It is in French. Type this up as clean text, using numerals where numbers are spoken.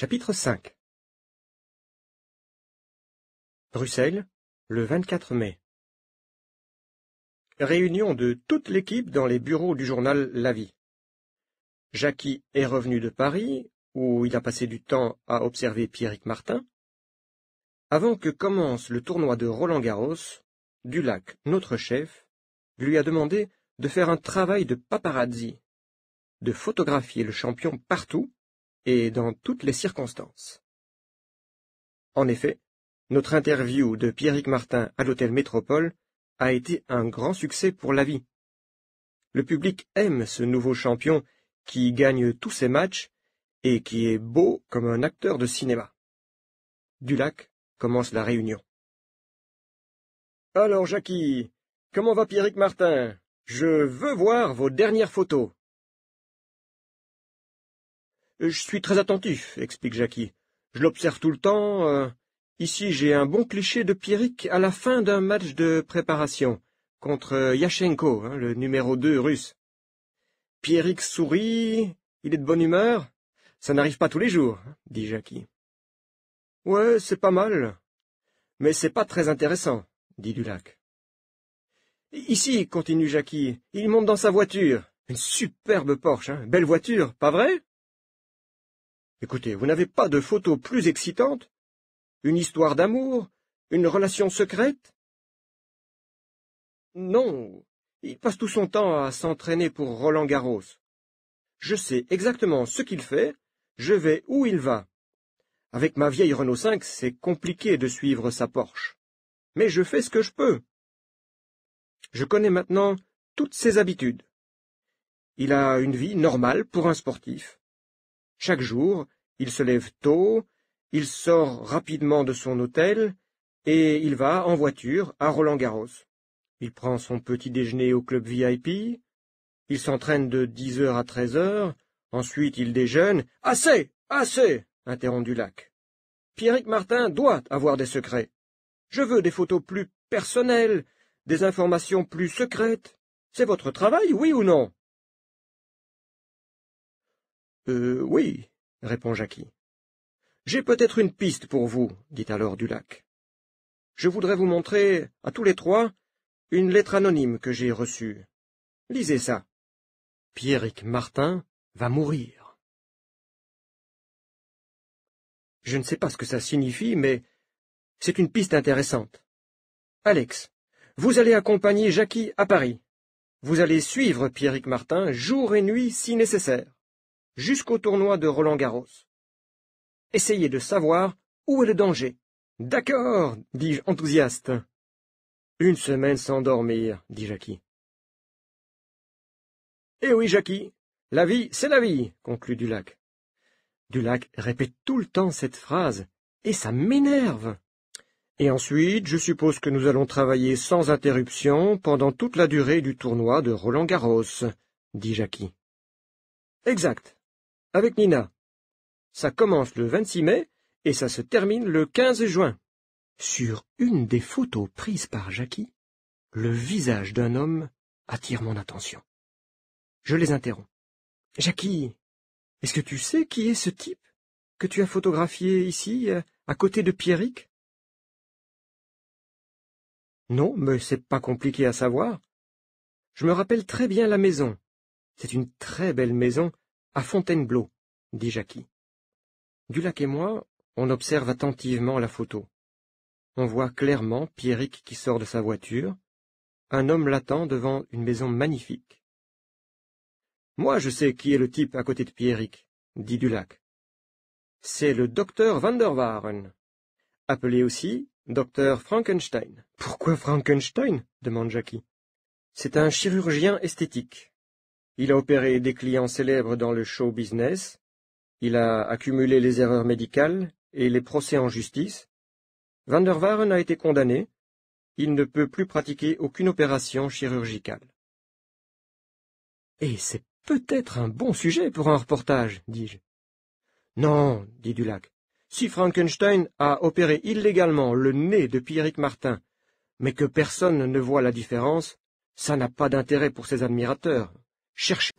Chapitre 5 Bruxelles, le 24 mai. Réunion de toute l'équipe dans les bureaux du journal La Vie. Jackie est revenu de Paris, où il a passé du temps à observer Pierrick Martin. Avant que commence le tournoi de Roland-Garros, Dulac, notre chef, lui a demandé de faire un travail de paparazzi, de photographier le champion partout et dans toutes les circonstances. En effet, notre interview de Pierrick Martin à l'hôtel Métropole a été un grand succès pour La Vie. Le public aime ce nouveau champion qui gagne tous ses matchs et qui est beau comme un acteur de cinéma. Dulac commence la réunion. « Alors, Jackie, comment va Pierrick Martin? Je veux voir vos dernières photos. »« Je suis très attentif, » explique Jackie. « Je l'observe tout le temps. Ici, j'ai un bon cliché de Pierrick à la fin d'un match de préparation contre Yashenko, le numéro 2 russe. Pierrick sourit, il est de bonne humeur. Ça n'arrive pas tous les jours, dit Jackie. « Ouais, c'est pas mal, mais c'est pas très intéressant, dit Dulac. « Ici, continue Jackie, il monte dans sa voiture. Une superbe Porsche, belle voiture, pas vrai? Écoutez, vous n'avez pas de photos plus excitantes? Une histoire d'amour? Une relation secrète? Non, il passe tout son temps à s'entraîner pour Roland-Garros. Je sais exactement ce qu'il fait, je vais où il va. Avec ma vieille Renault 5, c'est compliqué de suivre sa Porsche. Mais je fais ce que je peux. Je connais maintenant toutes ses habitudes. Il a une vie normale pour un sportif. Chaque jour, il se lève tôt, il sort rapidement de son hôtel et il va en voiture à Roland-Garros. Il prend son petit déjeuner au club VIP, il s'entraîne de 10 heures à 13 heures, ensuite il déjeune. « Assez, assez !» interrompt Dulac. « Pierrick Martin doit avoir des secrets. Je veux des photos plus personnelles, des informations plus secrètes. C'est votre travail, oui ou non ?»« Oui, » répond Jackie. « J'ai peut-être une piste pour vous, dit alors Dulac. Je voudrais vous montrer, à tous les trois, une lettre anonyme que j'ai reçue. Lisez ça. Pierrick Martin va mourir. » Je ne sais pas ce que ça signifie, mais c'est une piste intéressante. Alex, vous allez accompagner Jackie à Paris. Vous allez suivre Pierrick Martin jour et nuit si nécessaire, jusqu'au tournoi de Roland-Garros. Essayez de savoir où est le danger. D'accord, dis-je enthousiaste. Une semaine sans dormir, dit Jackie. Eh oui, Jackie, la vie, c'est la vie, conclut Dulac. Dulac répète tout le temps cette phrase, et ça m'énerve. Et ensuite, je suppose que nous allons travailler sans interruption pendant toute la durée du tournoi de Roland-Garros, dit Jackie. Exact, avec Nina. Ça commence le 26 mai et ça se termine le 15 juin. Sur une des photos prises par Jackie, le visage d'un homme attire mon attention. Je les interromps. « Jackie, est-ce que tu sais qui est ce type que tu as photographié ici, à côté de Pierrick ?»« Non, mais c'est pas compliqué à savoir. Je me rappelle très bien la maison. C'est une très belle maison à Fontainebleau, » dit Jackie. Dulac et moi, on observe attentivement la photo. On voit clairement Pierrick qui sort de sa voiture. Un homme l'attend devant une maison magnifique. « Moi, je sais qui est le type à côté de Pierrick, » dit Dulac. « C'est le docteur Van der Waaren, appelé aussi docteur Frankenstein. »« Pourquoi Frankenstein ?» demande Jackie. « C'est un chirurgien esthétique. Il a opéré des clients célèbres dans le show business. Il a accumulé les erreurs médicales et les procès en justice. Van der Waaren a été condamné. Il ne peut plus pratiquer aucune opération chirurgicale. »« Et c'est peut-être un bon sujet pour un reportage, dis-je. »« Non, dit Dulac. Si Frankenstein a opéré illégalement le nez de Pierrick Martin, mais que personne ne voit la différence, ça n'a pas d'intérêt pour ses admirateurs. Cherchez. »